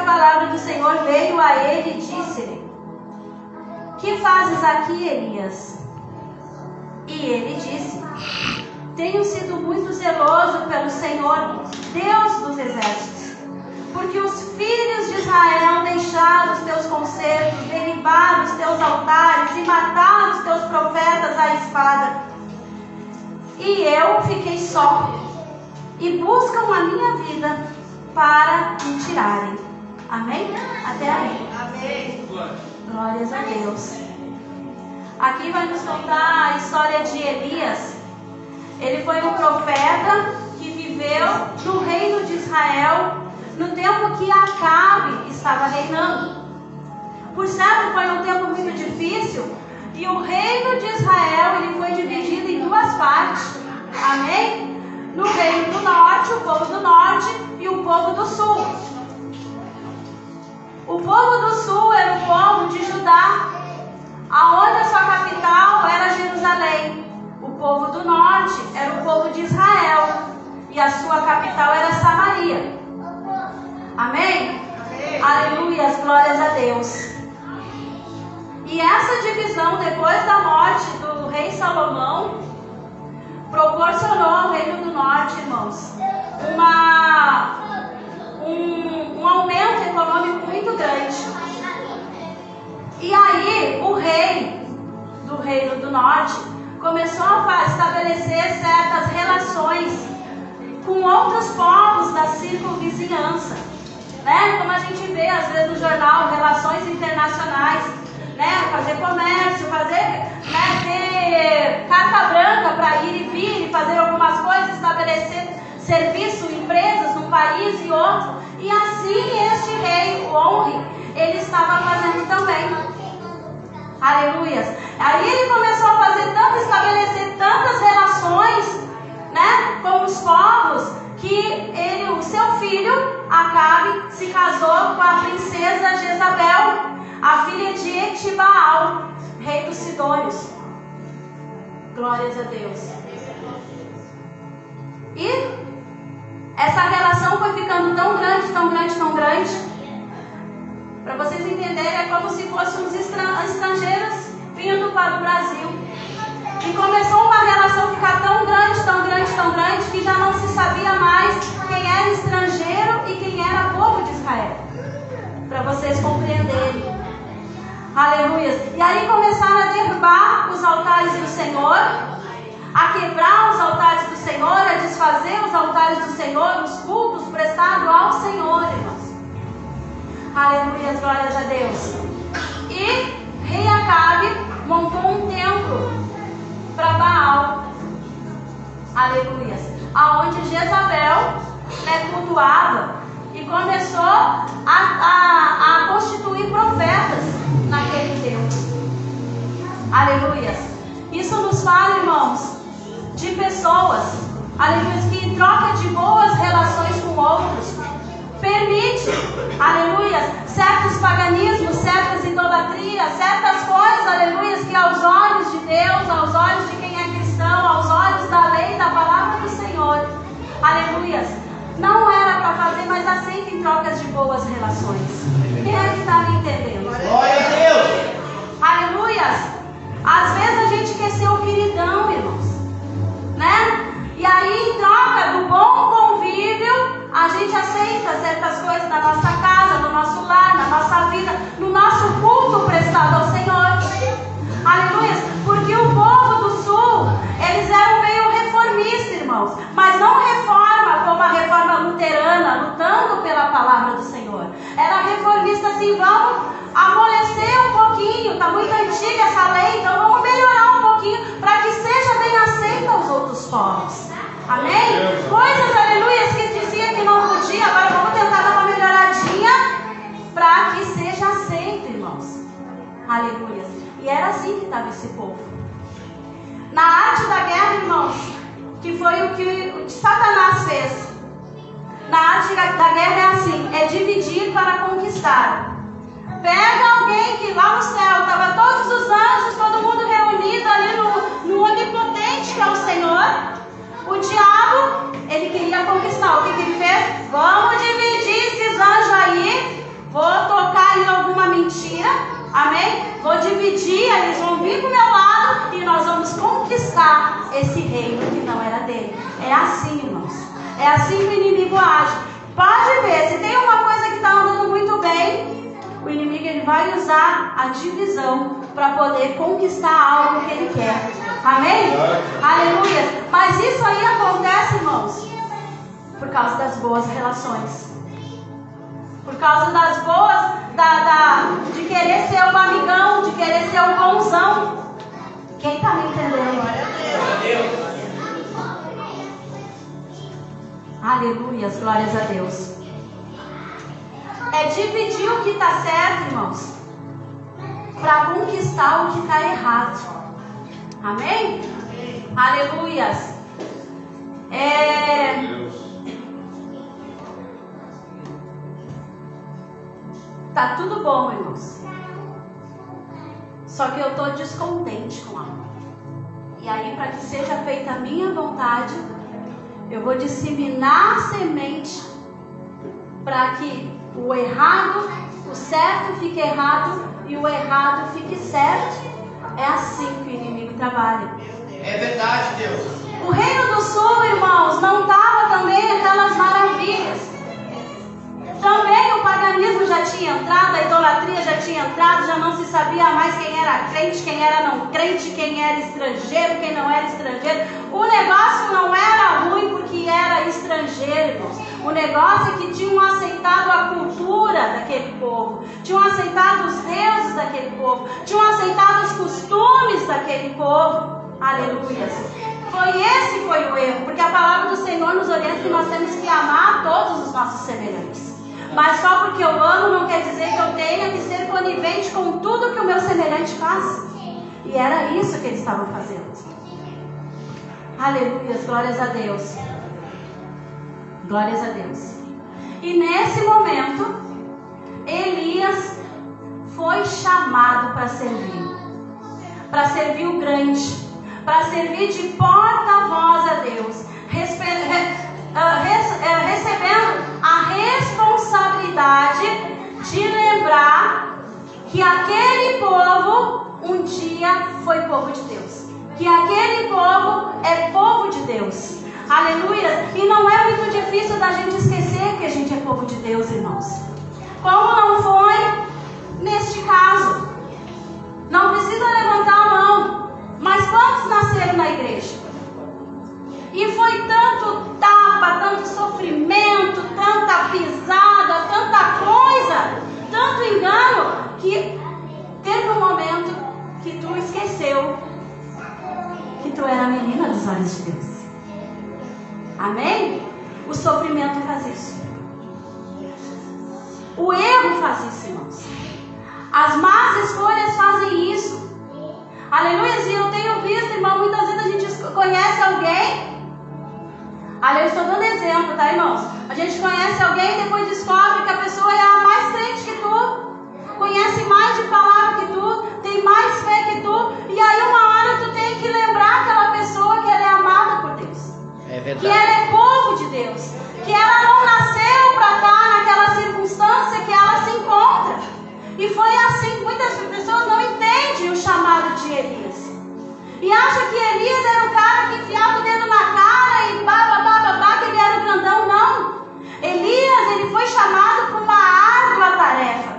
palavra do Senhor veio a ele e disse-lhe: que fazes aqui, Elias? E ele disse: tenho sido muito zeloso pelo Senhor, Deus dos exércitos, porque os filhos de Israel deixaram os teus concertos, derribaram os teus altares e mataram os teus profetas à espada. E eu fiquei só, e buscam a minha vida para me tirarem. Amém? Até aí. Amém. Glórias a Deus. Aqui vai nos contar a história de Elias. Ele foi um profeta que viveu no reino de Israel no tempo que Acabe estava reinando. Por certo, foi um tempo muito difícil, e o reino de Israel ele foi dividido em duas partes. Amém? No reino do norte, o povo do norte, e o povo do sul. O povo do sul era o povo de Judá, aonde a sua capital era Jerusalém. O povo do norte era o povo de Israel, e a sua capital era Samaria. Amém? Amém. Aleluias, glórias a Deus. E essa divisão, depois da morte do rei Salomão, proporcionou ao reino do norte, irmãos, um aumento econômico muito grande. E aí o rei do reino do norte começou a estabelecer certas relações com outros povos da circunvizinhança, né? Como a gente vê às vezes no jornal, relações internacionais, né? Fazer comércio, ter carta branca para ir e vir e fazer algumas coisas, estabelecer serviço, empresas num país e outro. E assim este rei, o Onri, ele estava fazendo também. Aleluias. Aí ele começou a estabelecer tantas relações, né, com os povos, que o seu filho, Acabe, se casou com a princesa Jezabel, a filha de Etibaal, rei dos Sidônios. Glórias a Deus. E essa relação foi ficando tão grande, tão grande, tão grande. Para vocês entenderem, é como se fossem uns estrangeiros vindo para o Brasil. E começou uma relação a ficar tão grande, tão grande, tão grande, que já não se sabia mais quem era estrangeiro e quem era povo de Israel. Para vocês compreenderem. Aleluia. E aí começaram a derrubar os altares do Senhor, a quebrar os altares do Senhor, a desfazer os altares do Senhor, os cultos prestados ao Senhor, irmãos. Aleluia, glórias a Deus. E rei Acabe montou um templo para Baal. Aleluia. Aonde Jezabel, né, cultuava e começou a constituir profetas naquele templo. Aleluia. Isso nos fala, irmãos, de pessoas, aleluia, que em troca de boas relações com outros, permite, aleluia, certos paganismos, certas idolatrias, certas coisas, aleluia, que aos olhos de Deus, aos olhos de quem é cristão, aos olhos da lei, da palavra do Senhor, aleluia, não era para fazer, mas aceita em trocas de boas relações. Quem é que está me entendendo? Glória a Deus! Aleluia! Às vezes a gente quer ser o queridão, irmãos, né? E aí, em troca do bom convívio, a gente aceita certas coisas na nossa casa, no nosso lar, na nossa vida, no nosso culto prestado ao Senhor. Aleluia! Porque o povo do sul, eles eram meio reformistas, irmãos, mas não reforma como a reforma luterana, lutando pela palavra do Senhor. Era reformista assim, vamos amolecer um pouquinho, está muito antiga essa lei, então vamos melhorar um pouquinho para que seja bem aceita aos outros povos. Amém? Coisas, aleluia, que dizia que não podia, agora vamos tentar dar uma melhoradinha para que seja aceito, irmãos. Aleluia. E era assim que estava esse povo. Na arte da guerra, irmãos, que foi o que Satanás fez. Na arte da guerra é assim, é dividir para conquistar. Pega alguém que lá no céu estava todos os anjos, todo mundo reunido ali no onipotente que é o Senhor. O diabo, ele queria conquistar. O que ele fez? Vamos dividir esses anjos aí dividir, eles vão vir pro meu lado e nós vamos conquistar esse reino que não era dele. É assim, irmãos. É assim que o inimigo age. Pode ver, se tem uma coisa que está andando muito bem, o inimigo ele vai usar a divisão para poder conquistar algo que ele quer. Amém? Aleluia. Mas isso aí acontece, irmãos, por causa das boas relações. Por causa das boas, de querer ser o amigão, de querer ser o bonzão. Quem está me entendendo? Aleluias, glórias a Deus. É dividir o que está certo, irmãos, para conquistar o que está errado. Amém? Aleluias. Tá tudo bom, irmãos. Só que eu estou descontente com algo. E aí, para que seja feita a minha vontade, eu vou disseminar a semente para que o errado, o certo fique errado e o errado fique certo. É assim que o inimigo trabalha. É verdade, Deus. O Reino do Sul, irmãos, não estava também aquelas maravilhas. Também o paganismo já tinha entrado, a idolatria já tinha entrado, já não se sabia mais quem era crente, quem era não crente, quem era estrangeiro, quem não era estrangeiro. O negócio não era ruim porque era estrangeiro, irmãos. O negócio é que tinham aceitado a cultura daquele povo, tinham aceitado os deuses daquele povo, tinham aceitado os costumes daquele povo. Aleluia. Esse foi o erro, porque a palavra do Senhor nos orienta que nós temos que amar todos os nossos semelhantes. Mas só porque eu amo não quer dizer que eu tenha que ser conivente com tudo que o meu semelhante faz. E era isso que eles estavam fazendo. Aleluia, glórias a Deus. Glórias a Deus. E nesse momento, Elias foi chamado para servir. Para servir o grande. Para servir de porta-voz a Deus. Recebendo a responsabilidade de lembrar que aquele povo um dia foi povo de Deus, que aquele povo é povo de Deus. Aleluia. E não é muito difícil da gente esquecer que a gente é povo de Deus, irmãos. Como não foi neste caso. Não precisa levantar a mão. Mas quantos nasceram na igreja? E foi tanto tapa, tanto sofrimento, tanta pisada, tanta coisa, tanto engano, que teve um momento que tu esqueceu que tu era a menina dos olhos de Deus. Amém? O sofrimento faz isso. O erro faz isso, irmãos. As más escolhas fazem isso. Aleluia. E eu tenho visto, irmão, muitas vezes a gente conhece alguém. Ali eu estou dando exemplo, tá, irmãos? A gente conhece alguém e depois descobre que a pessoa é a mais crente que tu, conhece mais de palavra que tu, tem mais fé que tu, e aí uma hora tu tem que lembrar aquela pessoa que ela é amada por Deus. É verdade. Que ela é povo de Deus. Que ela não nasceu para estar naquela circunstância que ela se encontra. E foi assim, muitas pessoas não entendem o chamado de Elias. E acham que Elias era o cara que enfiava o dedo na cara e babá, que ele era o grandão. Não. Elias, ele foi chamado para uma árdua tarefa.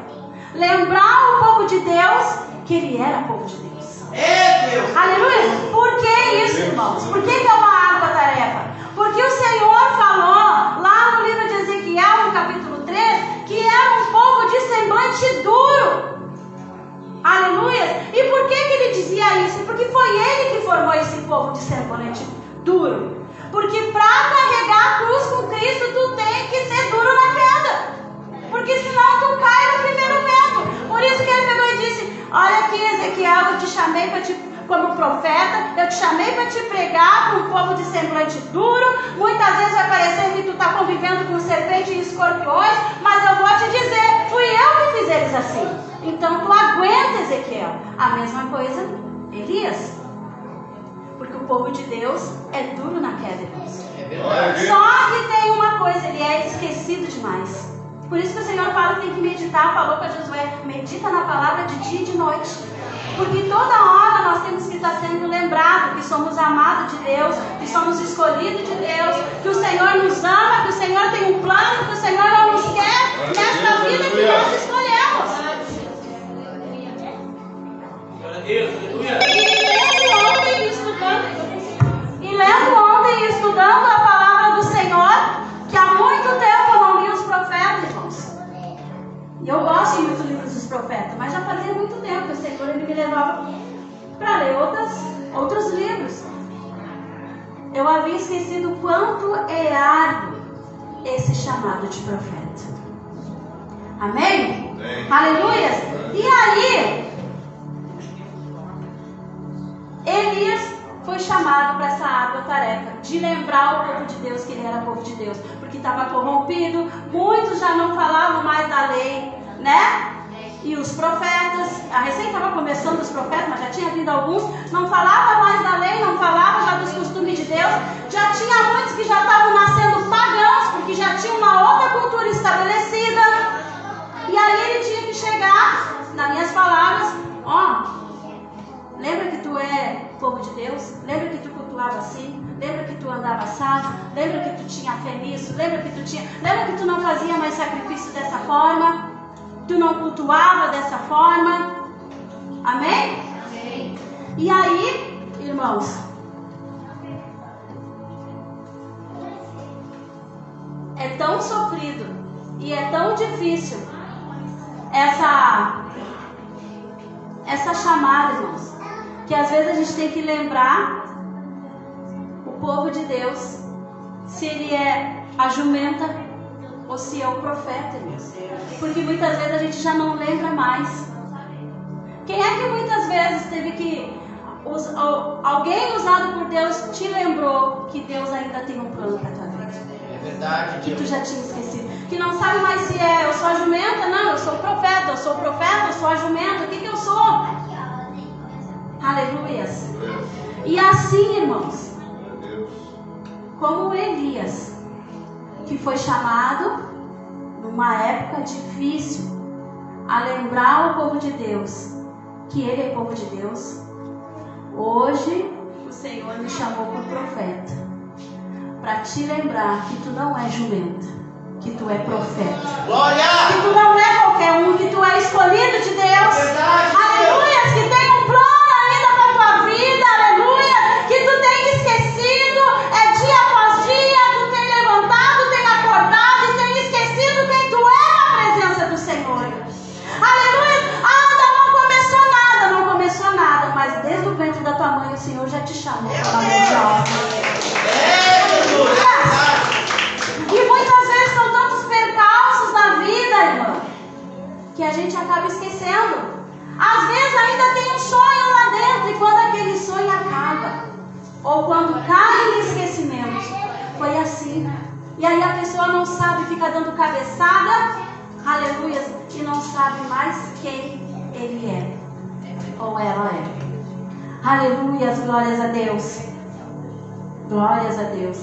Lembrar o povo de Deus que ele era povo de Deus. É Deus. Aleluia. Por que isso, irmãos? Por que é uma árdua tarefa? Porque o Senhor falou lá no livro de Ezequiel, no capítulo 3, que era um povo de semblante duro. Aleluia! E por que ele dizia isso? Porque foi ele que formou esse povo de semblante duro. Porque para carregar a cruz com Cristo, tu tem que ser duro na queda. Porque senão tu cai no primeiro vento. Por isso que ele pegou e disse: olha aqui, Ezequiel, eu te chamei para te, como profeta, eu te chamei para te pregar para um povo de semblante duro. Muitas vezes vai parecer que tu está convivendo com serpente e escorpiões, mas eu vou te dizer, fui eu que fiz eles assim. Então tu aguenta, Ezequiel. A mesma coisa, Elias. Porque o povo de Deus é duro na queda, irmãos. É verdade. Só que tem uma coisa, ele é esquecido demais. Por isso que o Senhor fala que tem que meditar. Falou para Josué: medita na palavra de dia e de noite. Porque toda hora nós temos que estar sendo lembrados que somos amados de Deus, que somos escolhidos de Deus, que o Senhor nos ama, que o Senhor tem um plano, que o Senhor não nos quer nessa vida que nós escolhemos. E lendo ontem e estudando a palavra do Senhor, que há muito tempo eu não li os profetas, irmãos. E eu gosto muito do livro dos profetas, mas já fazia muito tempo que o Senhor ele me levava para ler outros livros. Eu havia esquecido o quanto é árduo esse chamado de profeta. Amém? Amém. Aleluia! E aí, Elias foi chamado para essa árdua tarefa de lembrar o povo de Deus que ele era povo de Deus, porque estava corrompido, muitos já não falavam mais da lei, né? E os profetas, a recém estava começando os profetas, mas já tinha vindo alguns, não falava mais da lei, não falava já dos costumes de Deus, já tinha muitos que já estavam nascendo pagãos, porque já tinha uma outra cultura estabelecida, e aí ele tinha que chegar, nas minhas palavras, lembra que tu é povo de Deus? Lembra que tu cultuava assim? Lembra que tu andava assado? Lembra que tu tinha fé nisso? Lembra que tu não fazia mais sacrifício dessa forma? Tu não cultuava dessa forma? Amém? Amém. E aí, irmãos, é tão sofrido e é tão difícil essa chamada, irmãos, que às vezes a gente tem que lembrar o povo de Deus se ele é a jumenta ou se é o profeta, irmãos. Porque muitas vezes a gente já não lembra mais. Quem é que muitas vezes teve que alguém usado por Deus te lembrou que Deus ainda tem um plano para a tua vida? É verdade, que tu já tinha esquecido, que não sabe mais se eu sou a jumenta, não, eu sou o profeta, eu sou a jumenta, o que eu sou? Aleluias. E assim, irmãos, como Elias, que foi chamado numa época difícil a lembrar o povo de Deus que ele é povo de Deus, hoje o Senhor me chamou por profeta para te lembrar que tu não é jumenta, que tu é profeta. Glória! Que tu não é qualquer um, que tu é escolhido de Deus. Verdade, aleluia! Que tem um plano ainda para tua vida. Aleluia! Que tu tem esquecido, dia após dia, tu tem levantado, tem acordado e tem esquecido quem tu é na presença do Senhor. Aleluia! Não começou nada, mas desde o ventre da tua mãe o Senhor já te chamou para mundial. E muitas vezes são tantos percalços na vida, irmão, que a gente acaba esquecendo. Às vezes ainda tem um sonho lá dentro, e quando aquele sonho acaba, ou quando cai em esquecimento, foi assim. E aí a pessoa não sabe, fica dando cabeçada, aleluia, e não sabe mais quem ele é. Ou ela é. Aleluia, glórias a Deus. Glórias a Deus.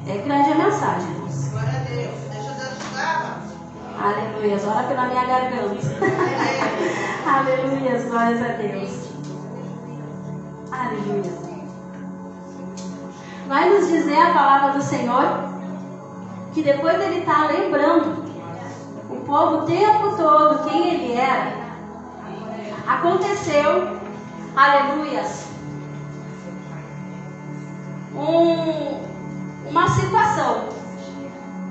É grande a mensagem, irmãos. Glória a Deus. Deixa Deus ajudar. Aleluia, ora pela minha garganta. Aleluia, glórias a Deus. Aleluia. Vai nos dizer a palavra do Senhor que depois dele estar lembrando o povo o tempo todo quem ele era, aconteceu, aleluias, uma situação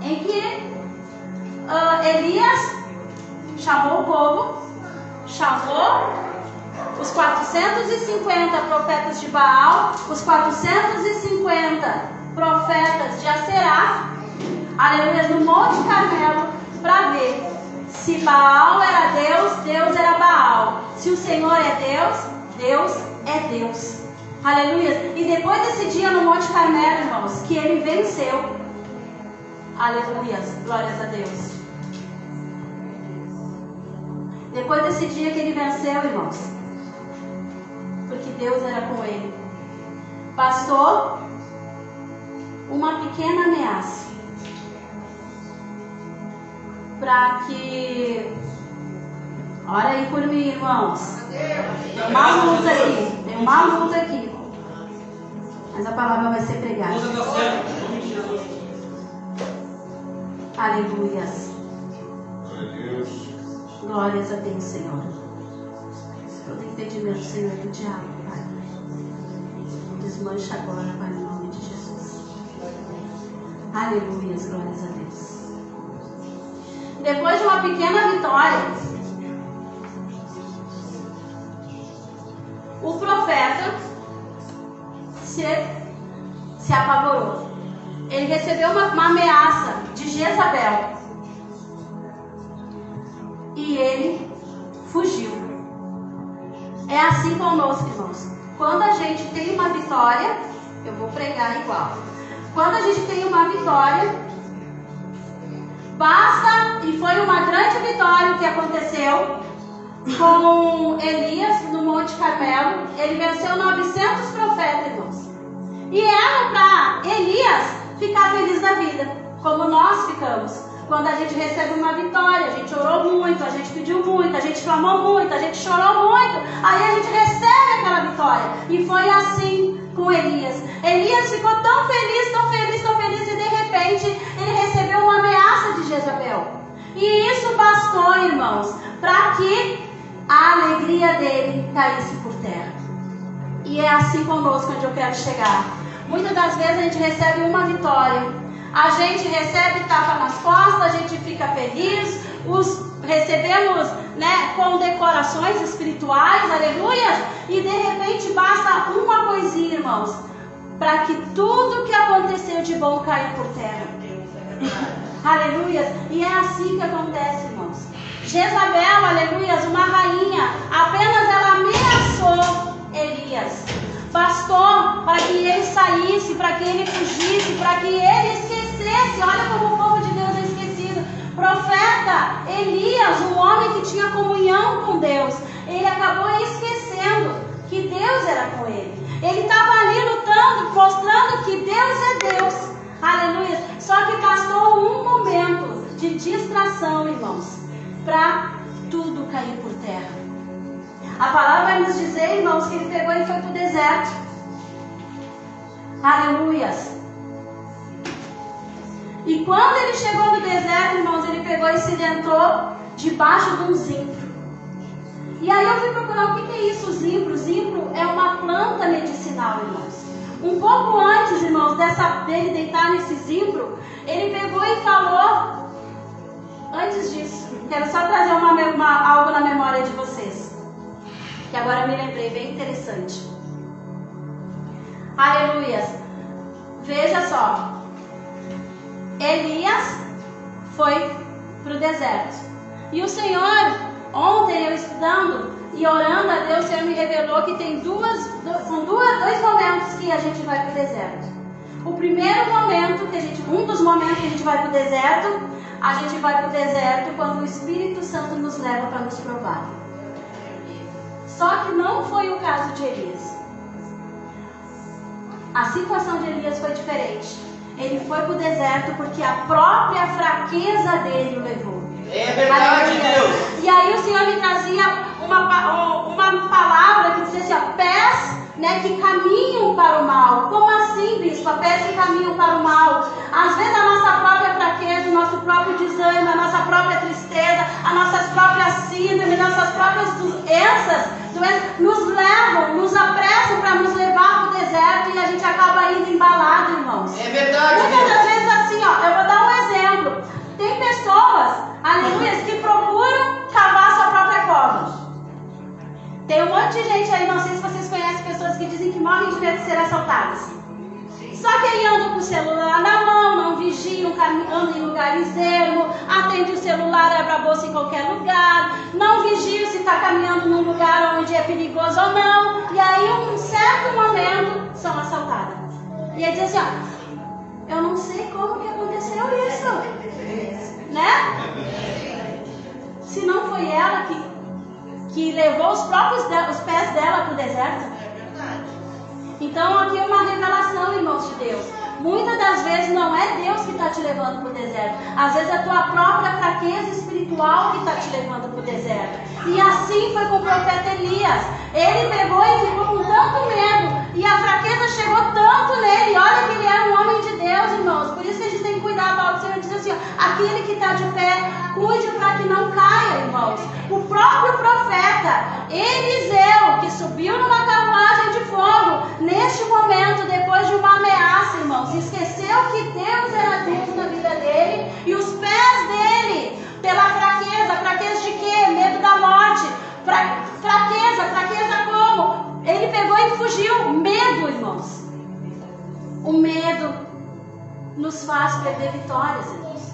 em que Elias chamou o povo, chamou os 450 profetas de Baal, os 450 profetas de Aserá, aleluia, no Monte Carmelo, para ver se Baal era Deus, Deus era Baal. Se o Senhor é Deus, Deus é Deus. Aleluia. E depois desse dia no Monte Carmelo, irmãos, que ele venceu. Aleluia. Glórias a Deus. Depois desse dia que ele venceu, irmãos, porque Deus era com ele, bastou uma pequena ameaça para que Ora aí por mim, irmãos. Tem uma luta aqui. Tem uma luta aqui. Mas a palavra vai ser pregada. Aleluias. Glórias a Deus, Senhor. Todo impedimento, Senhor, do diabo, Pai. Desmancha agora, Pai, no nome de Jesus. Aleluias, glórias a Deus. Depois de uma pequena vitória, o profeta se apavorou. Ele recebeu uma ameaça de Jezabel. E ele fugiu. É assim conosco, irmãos. Quando a gente tem uma vitória, eu vou pregar igual. Quando a gente tem uma vitória, basta, e foi uma grande vitória que aconteceu com Elias no Monte Carmelo. Ele venceu 900 profetas, irmãos. E era para Elias ficar feliz da vida, como nós ficamos. Quando a gente recebe uma vitória, a gente orou muito, a gente pediu muito, a gente clamou muito, a gente chorou muito, aí a gente recebe aquela vitória. E foi assim com Elias. Elias ficou tão feliz, tão feliz, tão feliz, e de repente ele recebeu uma ameaça de Jezabel. E isso bastou, irmãos, para que a alegria dele caísse por terra. E é assim conosco onde eu quero chegar. Muitas das vezes a gente recebe uma vitória, a gente recebe tapa nas costas, a gente fica feliz, recebemos, né, condecorações espirituais, aleluia, e de repente basta uma coisinha, irmãos, para que tudo que aconteceu de bom caia por terra. Aleluia. E é assim que acontece, irmãos. Jezabel, aleluia, uma rainha, apenas ela ameaçou Elias. Bastou para que ele saísse, para que ele fugisse, para que ele esquecesse. Olha como o povo de Deus é esquecido. Profeta Elias, um homem que tinha comunhão com Deus, ele acabou esquecendo que Deus era com ele. Ele estava ali lutando, mostrando que Deus é Deus. Aleluia. Só que bastou um momento de distração, irmãos, para tudo cair por terra. A palavra vai nos dizer, irmãos, que ele pegou e foi para o deserto. Aleluias. E quando ele chegou no deserto, irmãos, ele pegou e se sentou debaixo de um zimbro. E aí eu fui procurar o que é isso, o zimbro. O zimbro é uma planta medicinal, irmãos. Um pouco antes, irmãos, dele deitar nesse zimbro, ele pegou e falou, antes disso, quero só trazer algo na memória de vocês, que agora eu me lembrei, bem interessante. Aleluias. Veja só. Elias foi para o deserto. E o Senhor, ontem eu estudando e orando a Deus, o Senhor me revelou que tem dois momentos que a gente vai para o deserto. O primeiro momento, um dos momentos que a gente vai para o deserto, a gente vai para o deserto quando o Espírito Santo nos leva para nos provar. Só que não foi o caso de Elias. A situação de Elias foi diferente. Ele foi para o deserto porque a própria fraqueza dele o levou. É verdade, Deus. E aí o Senhor me trazia uma palavra que dizia assim, pés, né, que caminham para o mal. Como assim, bispo? Pés que caminham para o mal. Às vezes a nossa própria fraqueza, o nosso próprio desânimo, a nossa própria tristeza, as nossas próprias síndromes, nossas próprias doenças nos levam, nos apressam para nos levar para o deserto e a gente acaba indo embalado, irmãos. É verdade, Muitas Deus. das vezes assim, ó, eu vou dar um exemplo. Tem pessoas, aleluia, que procuram cavar sua própria cova. Tem um monte de gente aí, não sei se vocês conhecem pessoas que dizem que morrem de medo de ser assaltadas. Só que aí andam com o celular na mão, não vigiam, andam em lugares ermos, atende o celular, abre a bolsa em qualquer lugar, não vigiam se está caminhando num lugar onde é perigoso ou não. E aí, em um certo momento, são assaltadas. E aí diz assim, ó, eu não sei como que aconteceu isso, né? Se não foi ela que levou os pés dela para o deserto. É verdade. Então aqui é uma revelação, irmãos de Deus. muitas das vezes não é Deus que está te levando para o deserto. Às vezes é a tua própria fraqueza espiritual que está te levando para o deserto. E assim foi com o profeta Elias. Ele pegou e ficou com tanto medo. E a fraqueza chegou tanto nele. Olha que ele era um homem de Deus, irmãos. Por isso que a gente tem que cuidar. A palavra do Senhor diz assim, ó, aquele que está de pé, cuide para que não caia, irmãos. O próprio profeta Eliseu, que subiu numa carruagem de fogo, neste momento, depois de uma ameaça, irmãos, esqueceu que Deus era Deus na vida dele. E os pés dele, pela fraqueza de quê? Medo da morte. Fraqueza como? Ele pegou e fugiu. Medo, irmãos. O medo nos faz perder vitórias, irmãos.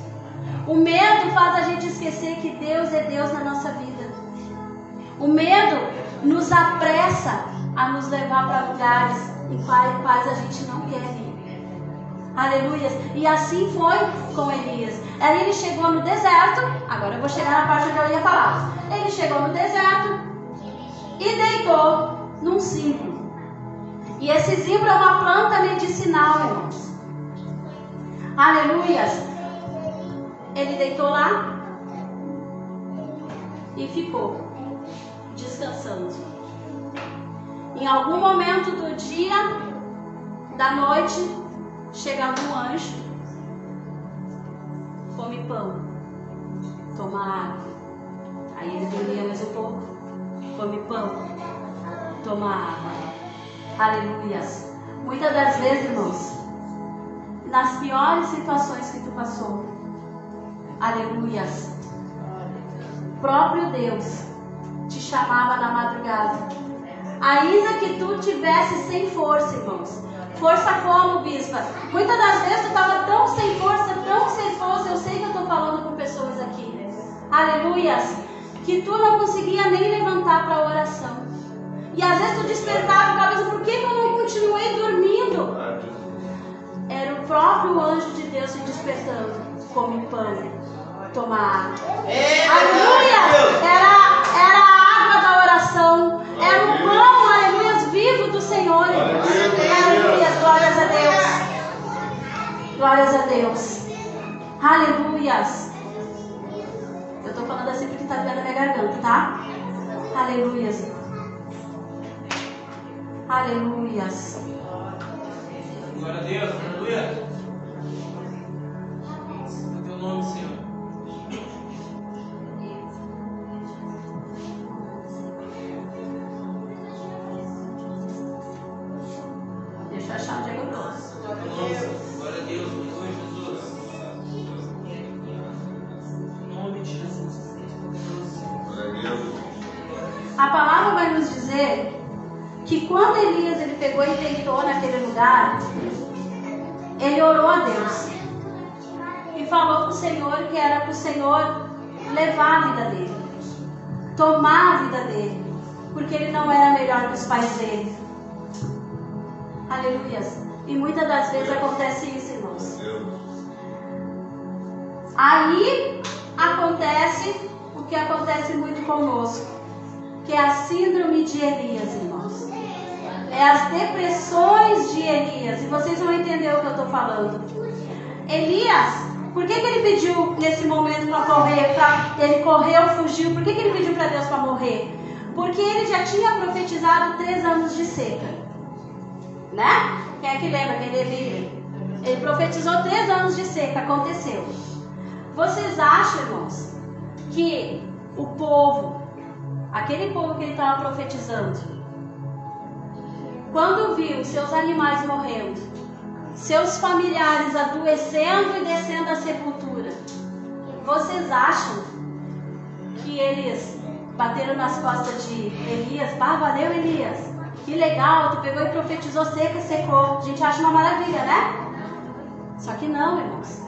O medo faz a gente esquecer que Deus é Deus na nossa vida. O medo nos apressa a nos levar para lugares em quais a gente não quer ir. Aleluia. E assim foi com Elias. Aí ele chegou no deserto. Agora eu vou chegar na parte onde eu ia falar. Ele chegou no deserto e deitou num zimbro. E esse zimbro é uma planta medicinal, irmãos. Aleluias. Ele deitou lá e ficou descansando. Em algum momento do dia, da noite, chega um anjo, come pão, toma água. Aí ele dormia mais um pouco, come pão, toma água. Aleluias. Muitas das vezes, irmãos, nas piores situações que tu passou, aleluias, próprio Deus te chamava na madrugada, ainda que tu tivesse sem força, irmãos. Força como, bispa? Muitas das vezes tu estava tão sem força, eu sei que eu estou falando com pessoas aqui, aleluias, que tu não conseguia nem levantar para a oração. E às vezes tu despertava a cabeça, por que eu não continuei dormindo? Era o próprio anjo de Deus te despertando. Come pão, toma água. Aleluia! Era a água da oração. Era o pão, aleluia, vivo do Senhor. Aleluia, glórias a Deus. Glórias a Deus. Aleluias. Eu estou falando assim porque está doendo a minha garganta, tá? Aleluias. Aleluias. Glória a Deus, aleluia. No teu nome, Senhor. Deixa eu achar onde é que eu estou. Glória a Deus, Jesus. Em nome de Jesus. A palavra vai nos dizer que quando Elias ele pegou e deitou naquele lugar, ele orou a Deus e falou para o Senhor que era para o Senhor levar a vida dele, tomar a vida dele, porque ele não era melhor que os pais dele. Aleluias. E muitas das vezes acontece isso, irmãos. Aí acontece o que acontece muito conosco, que é a síndrome de Elias, irmãos. É as depressões de Elias. E vocês vão entender o que eu estou falando. Elias, por que ele pediu nesse momento para correr? Ele correu, fugiu. Por que ele pediu para Deus para morrer? Porque ele já tinha profetizado 3 anos de seca. Né? Quem é que lembra? Ele profetizou 3 anos de seca. Aconteceu. Vocês acham, irmãos, que o povo, aquele povo que ele estava profetizando, quando viu seus animais morrendo, seus familiares adoecendo e descendo à sepultura, vocês acham que eles bateram nas costas de Elias? Valeu, Elias, que legal, tu pegou e profetizou seca, secou. A gente acha uma maravilha, né? Só que não, irmãos.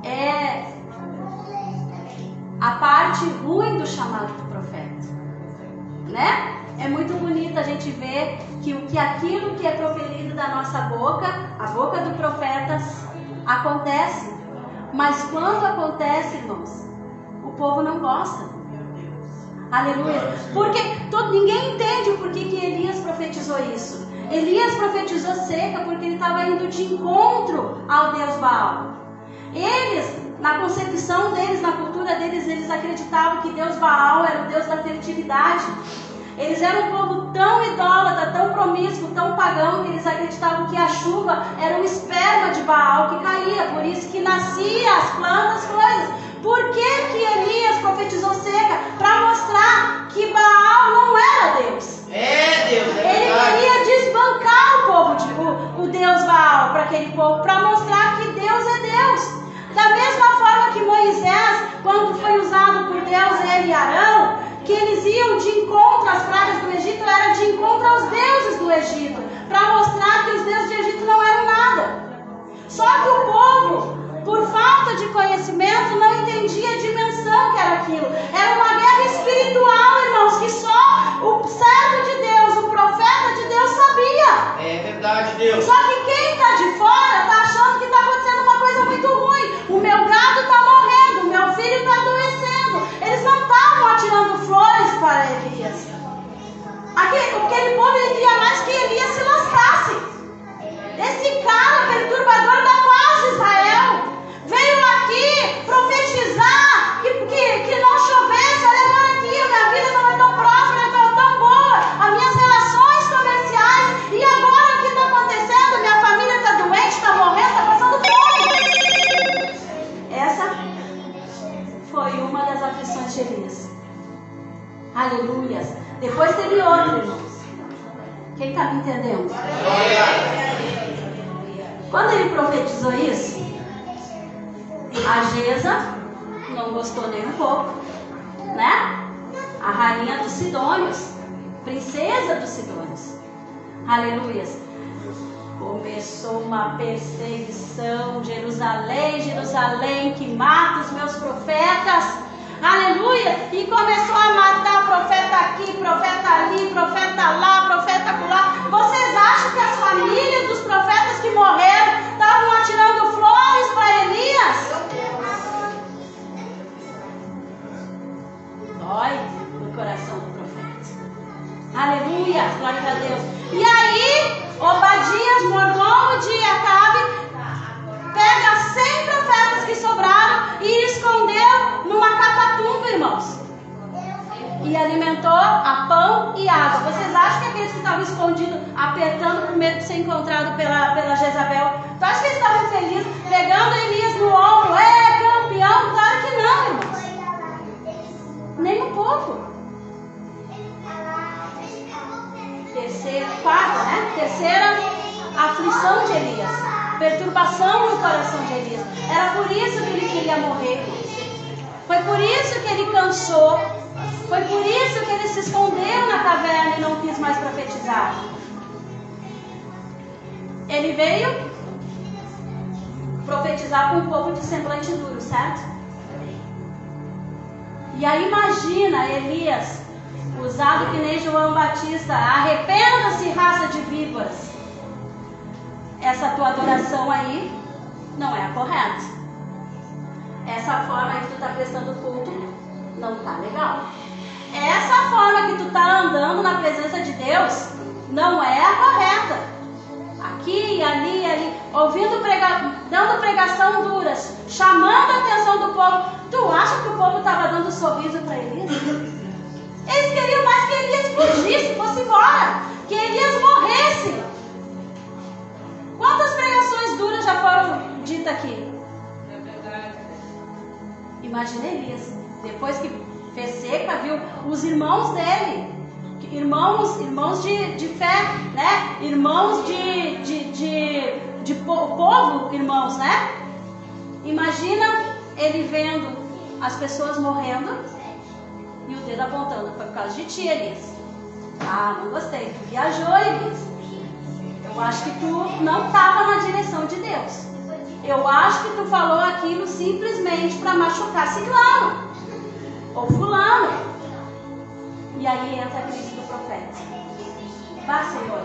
É a parte ruim do chamado do profeta, né? É muito bonito a gente ver que aquilo que é proferido da nossa boca, a boca do profeta, acontece. Mas quando acontece, irmãos, o povo não gosta. Aleluia. Porque ninguém entende o porquê que Elias profetizou isso. Elias profetizou seca porque ele estava indo de encontro ao Deus Baal. Eles, na concepção deles, na cultura deles, eles acreditavam que Deus Baal era o Deus da fertilidade. Eles eram um povo tão idólatra, tão promíscuo, tão pagão, que eles acreditavam que a chuva era o esperma de Baal que caía, por isso que nascia as plantas, coisas. Por que Elias profetizou seca? Para mostrar que Baal não era Deus. É Deus, é Ele verdade. queria desbancar o povo, o Deus Baal para aquele povo, para mostrar que Deus é Deus. Da mesma forma que Moisés, quando foi usado por Deus, ele e Arão, que eles iam de encontro às pragas do Egito, era de encontro aos deuses do Egito, para mostrar que os deuses do Egito não eram nada. Só que o povo, por falta de conhecimento, não entendia a dimensão que era aquilo. Era uma guerra espiritual, irmãos, que só o servo de Deus, o profeta de Deus sabia. É verdade, Deus. Só que quem está de fora está achando que está acontecendo uma coisa muito ruim. O meu gado está morrendo, o meu filho está adoecendo. Eles não estavam atirando flores para Elias. Aquele povo, ele queria mais que Elias se lascasse. Esse cara perturbador da paz de Israel veio aqui profetizar que não chovesse. Olha agora aqui, a minha vida não é tão próspera, não é tão boa, as minhas relações comerciais, e agora o que está acontecendo? Minha família está doente, está morrendo, está passando fome. Essa foi uma das aflições de Elias. Aleluias. Depois teve outra, irmãos. Quem está me entendendo? Quando ele profetizou isso, a Geza não gostou nem um pouco, né? A rainha dos Sidônios, princesa dos Sidônios. Aleluias. Começou uma perseguição. Jerusalém, Jerusalém, que mata os meus profetas. Aleluia. E começou a matar profeta aqui, profeta ali, profeta lá, profeta acolá. Vocês acham que as famílias dos profetas que morreram estavam atirando flores para Elias? Dói no coração do profeta. Aleluia, glória a Deus. E aí, Obadias, mordomo de Acabe, pega 100 profetas que sobraram e escondeu numa catatumba, irmãos. E alimentou a pão e água. Vocês acham que aqueles que estavam escondidos, apertando com medo de ser encontrado pela Jezabel, tu acha que eles estavam felizes, pegando Elias no ombro? É, campeão? Claro que não, irmãos. Nem um pouco. Terceira aflição de Elias, perturbação no coração de Elias. Era por isso que ele queria morrer. Foi por isso que ele cansou. Foi por isso que ele se escondeu na caverna e não quis mais profetizar. Ele veio profetizar com um pouco de semblante duro, certo? E aí imagina Elias, usado que nem João Batista: arrependa-se, raça de víboras. Essa tua adoração aí não é a correta. Essa forma aí que tu está prestando culto não está legal. Essa forma que tu está andando na presença de Deus não é a correta. Aqui, ali, ouvindo dando pregação duras, chamando a atenção do povo. Tu acha que o povo estava dando sorriso para Elias? Eles queriam mais que Elias fugisse, fosse embora, que Elias morresse. Quantas pregações duras já foram ditas aqui? Imagina Elias, depois que fez seca, viu os irmãos dele, irmãos de fé, né? Irmãos de povo, irmãos, né? Imagina ele vendo as pessoas morrendo e o dedo apontando: foi por causa de ti, Elias. Ah, não gostei, tu viajou, Elias. Eu acho que tu não estava na direção de Deus. Eu acho que tu falou aquilo simplesmente para machucar ciclano ou fulano. E aí entra a crise do profeta. Vá, Senhor,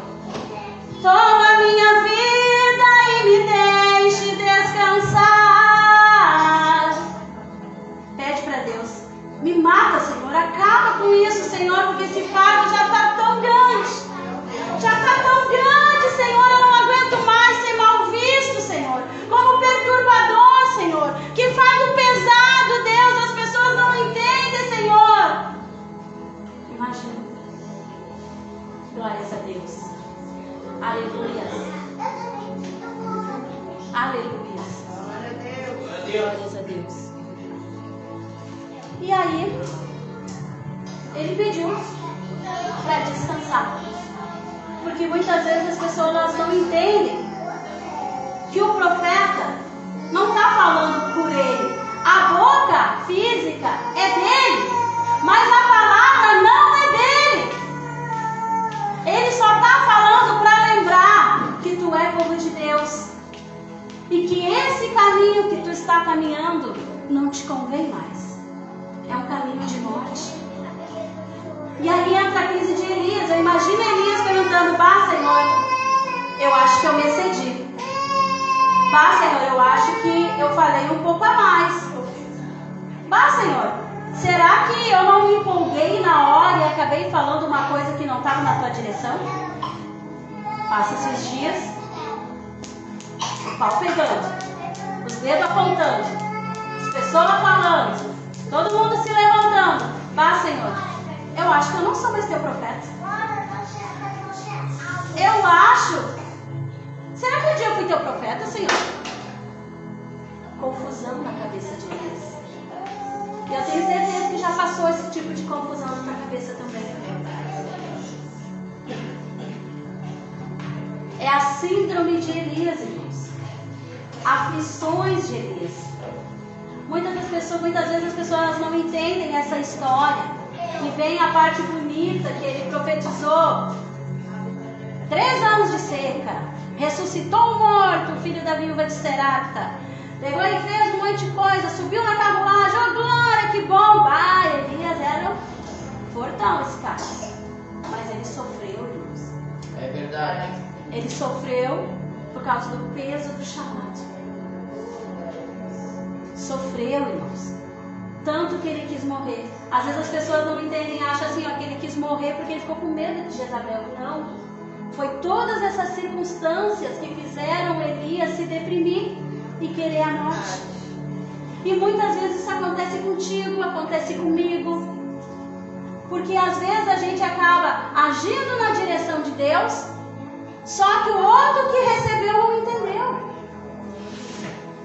toma minha vida e me deixe descansar. Pede para Deus: me mata, Senhor, acaba com isso, Senhor, porque esse fardo já está tão grande. Já está tão grande. Aleluia. Aleluia. Glórias a Deus. E aí, ele pediu para descansar. Porque muitas vezes as pessoas não entendem que o profeta não está falando por ele. A boca física é dele, mas a palavra não é dele. Ele só está falando para lembrar que tu é povo de Deus e que esse caminho que tu está caminhando não te convém mais. É um caminho de morte. E aí entra a crise de Elias. Eu imagino Elias perguntando: Bah, Senhor, eu acho que eu me excedi. Bah, Senhor, eu acho que eu falei um pouco a mais. Bah, Senhor, será que eu não me empolguei na hora e acabei falando uma coisa que não estava na tua direção? Passa esses dias, o pau pegando, os dedos apontando, as pessoas falando, todo mundo se levantando. Bah, Senhor, eu acho que eu não sou mais teu profeta. Eu acho. Será que um dia eu fui teu profeta, Senhor? Confusão na cabeça de Elias. E eu tenho certeza que já passou esse tipo de confusão na tua cabeça também. É a síndrome de Elias, irmãos. Aflições de Elias. Muitas vezes as pessoas não entendem essa história. E vem a parte bonita que ele profetizou. 3 anos de seca. Ressuscitou o morto, o filho da viúva de Serapta. Pegou e fez um monte de coisa. Subiu na carruagem. Oh, glória, que bom. Ah, Elias era fortão esse cara. Mas ele sofreu, irmãos. É verdade. Ele sofreu por causa do peso do chamado. Sofreu, irmãos. Tanto que ele quis morrer. Às vezes as pessoas não entendem, acham assim, ó, que ele quis morrer porque ele ficou com medo de Jezabel. Não. Foi todas essas circunstâncias que fizeram Elias se deprimir e querer a morte. E muitas vezes isso acontece contigo, acontece comigo. Porque às vezes a gente acaba agindo na direção de Deus, só que o outro que recebeu não entendeu.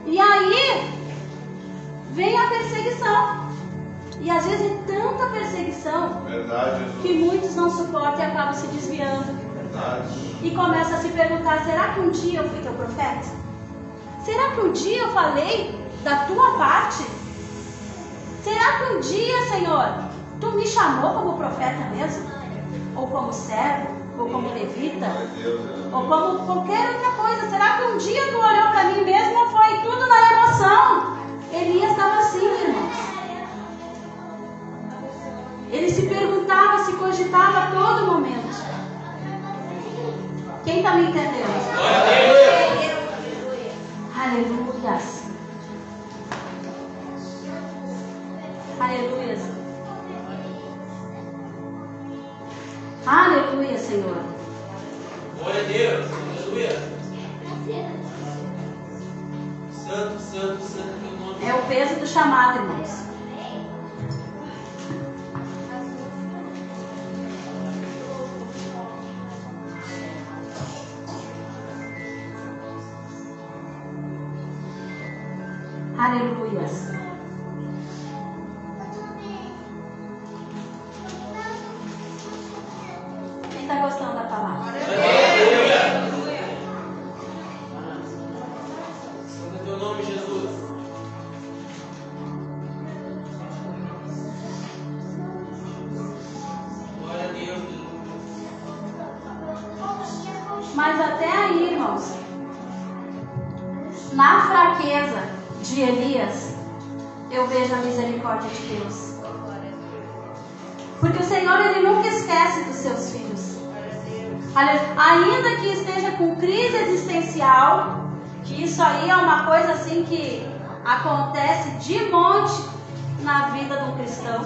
E aí vem a perseguição. E às vezes é tanta perseguição que muitos não suportam e acabam se desviando. E começa a se perguntar: será que um dia eu fui teu profeta? Será que um dia eu falei da tua parte? Será que um dia, Senhor, tu me chamou como profeta mesmo? Ou como servo? Ou como levita? Ou como qualquer outra coisa? Será que um dia tu olhou para mim mesmo ou foi tudo na emoção? Elias estava assim, irmãos. Ele se perguntava, se cogitava a todo momento. Quem está me entendendo? Aleluia. Aleluia. Aleluia, Senhor. Glória a Deus. Aleluia. Santo, santo, santo teu nome. É o peso do chamado, irmãos. Aleluia. Quem está gostando da palavra? Aleluia. Santo teu nome, Jesus. Glória a Deus. Mas até aí, irmãos, na fraqueza de Elias, eu vejo a misericórdia de Deus. Porque o Senhor, Ele nunca esquece dos seus filhos. Ainda que esteja com crise existencial, que isso aí é uma coisa assim que acontece de monte na vida de um cristão.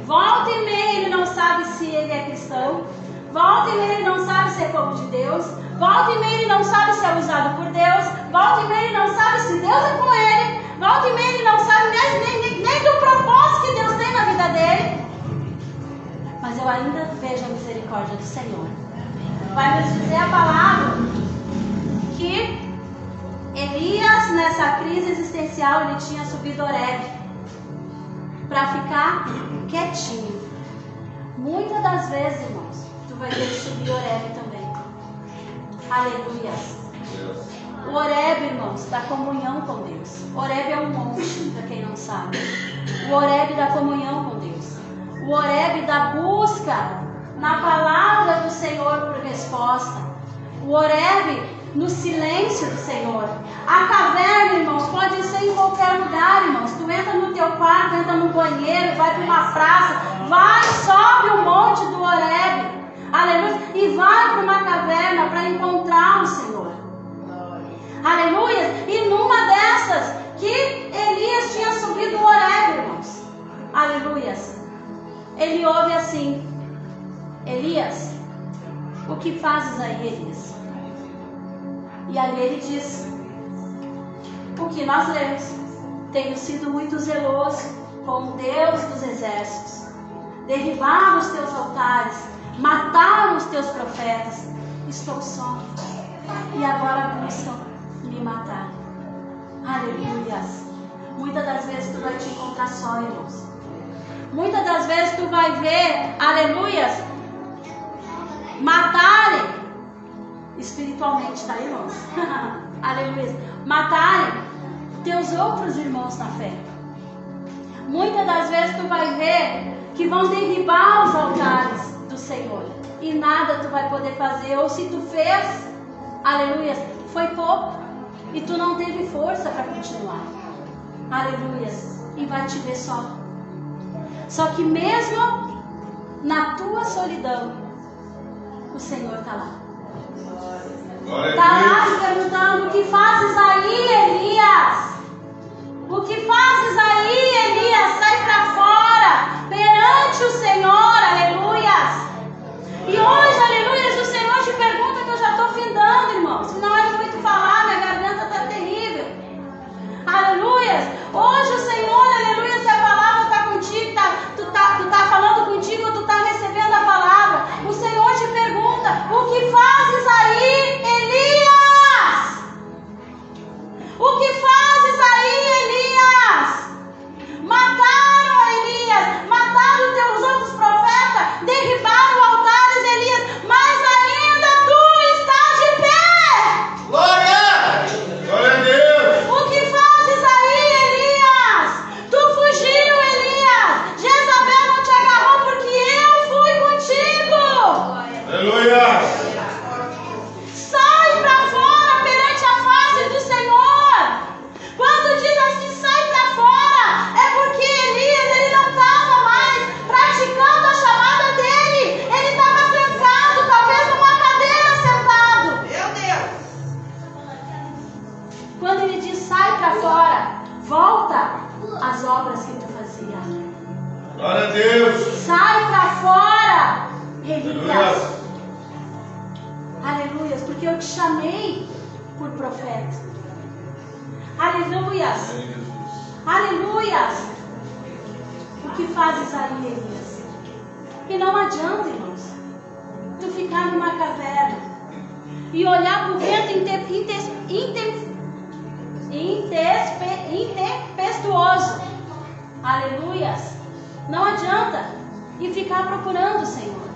Volta e meia ele não sabe se ele é cristão. Volta e meia ele não sabe se é povo de Deus. Volta e meia ele não sabe se é usado por Deus. Volta e meia ele não sabe se Deus é com ele. Volta e meia ele não sabe nem do propósito que Deus tem na vida dele. Mas eu ainda vejo a misericórdia do Senhor. vai nos dizer a palavra que Elias, nessa crise existencial, ele tinha subido Horebe para ficar quietinho. Muitas das vezes, irmãos, tu vai ter que subir Horebe também. Aleluia. O Horebe, irmãos, da comunhão com Deus. Horebe é um monte, para quem não sabe. O Horebe da comunhão com Deus. O Horebe da busca na palavra do Senhor por resposta. O Horebe no silêncio do Senhor. A caverna, irmãos, pode ser em qualquer lugar, irmãos. Tu entra no teu quarto, entra no banheiro, vai para uma praça, vai, sobe o monte do Horebe, aleluia, e vai para uma caverna para encontrar o Senhor. Aleluia. E numa dessas que Elias tinha subido o Horebe, irmãos, aleluia, ele ouve assim: Elias, o que fazes aí, Elias? E ali ele diz o que nós lemos: tenho sido muito zeloso com o Deus dos exércitos, derribaram os teus altares, mataram os teus profetas, estou só, e agora buscam me matar. Aleluia. Muitas das vezes tu vai te encontrar só, irmãos. Muitas das vezes tu vai ver, aleluia, matarem espiritualmente, tá, irmãos? Aleluia. Matarem teus outros irmãos na fé. Muitas das vezes tu vai ver que vão derribar os altares do Senhor e nada tu vai poder fazer, ou se tu fez, aleluia, foi pouco e tu não teve força para continuar. Aleluia. E vai te ver só. Só que mesmo na tua solidão, o Senhor está lá. Está lá te perguntando: o que fazes aí, Elias? O que fazes aí, Elias? Sai para fora perante o Senhor, aleluia. E hoje, aleluia, o Senhor te pergunta, que eu já estou findando, irmãos. Não é muito falar, minha garganta está terrível. Aleluia. Hoje o Senhor, aleluia, se a palavra está contigo, tu tá falando contigo, tu está recebendo a palavra, o Senhor te pergunta: o que fazes aí, Elias? O que fazes aí, Elias? Mataram Elias, mataram teus outros profetas, derribaram altares, Elias, mas ainda tu estás de pé. Glória! Glória a Deus! O que fazes aí, Elias? Tu fugiu, Elias. Jezabel não te agarrou porque eu fui contigo. Aleluia! Sai para fora perante a face do Senhor. Quando diz assim, sai para fora, é porque Elias, ele não estava mais praticando a chamada dele. Ele estava sentado, talvez numa cadeira sentado. Meu Deus! Quando ele diz sai para fora, volta às obras que tu fazia. Glória a Deus! Sai para fora, Elias. Aleluia! Aleluia, porque eu te chamei por profeta. Aleluia. Aleluia. O que fazes aí, Elias? E não adianta, irmãos, tu ficar numa caverna e olhar para o vento intempestuoso. Aleluia. Não adianta. E ficar procurando o Senhor.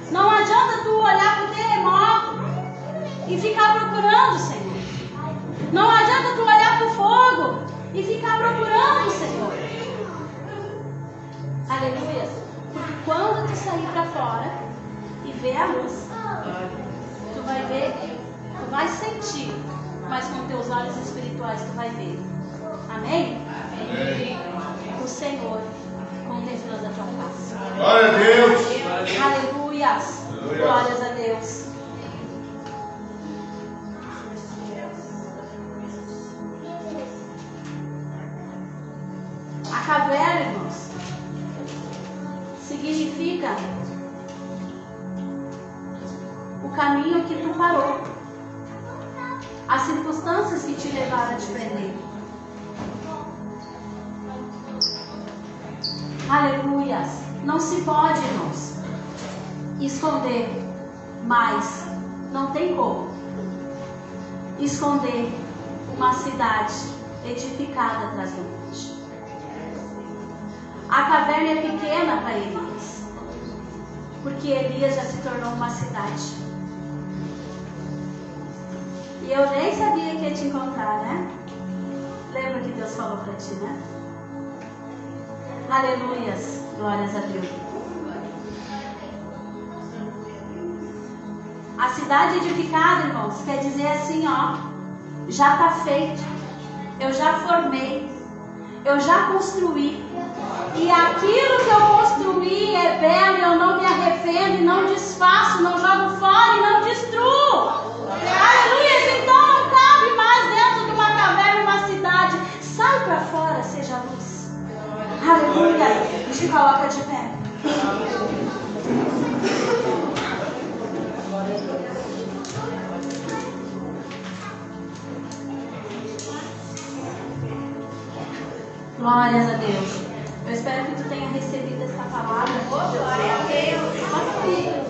Não adianta tu olhar para o terremoto e ficar procurando o Senhor. Não adianta tu olhar para o fogo e ficar procurando o Senhor. Aleluia. Porque quando tu sair para fora e ver a luz, tu vai ver, tu vai sentir, mas com teus olhos espirituais tu vai ver. Amém? Amém. O Senhor contemplando a tua face. Glória a Deus! Aleluia. Glórias a Deus. A caverna, irmãos, significa o caminho que tu parou, as circunstâncias que te levaram a te prender. Aleluia. Não se pode, irmãos, esconder Mas não tem como esconder uma cidade edificada atrás do monte. A caverna é pequena para Elias, porque Elias já se tornou uma cidade. E eu nem sabia que ia te encontrar, né? Lembra que Deus falou para ti, né? Aleluias, glórias a Deus. A cidade edificada, irmãos, quer dizer assim, ó, já está feito. Eu já formei, eu já construí. E aquilo que eu construí é belo, eu não me arrependo, não desfaço, não jogo fora e não destruo. Aleluia! Então não cabe mais dentro de uma caverna, uma cidade. Sai para fora, seja luz. Aleluia! Se coloca de pé. Glórias a Deus. Eu espero que tu tenha recebido essa palavra. Glória a Deus.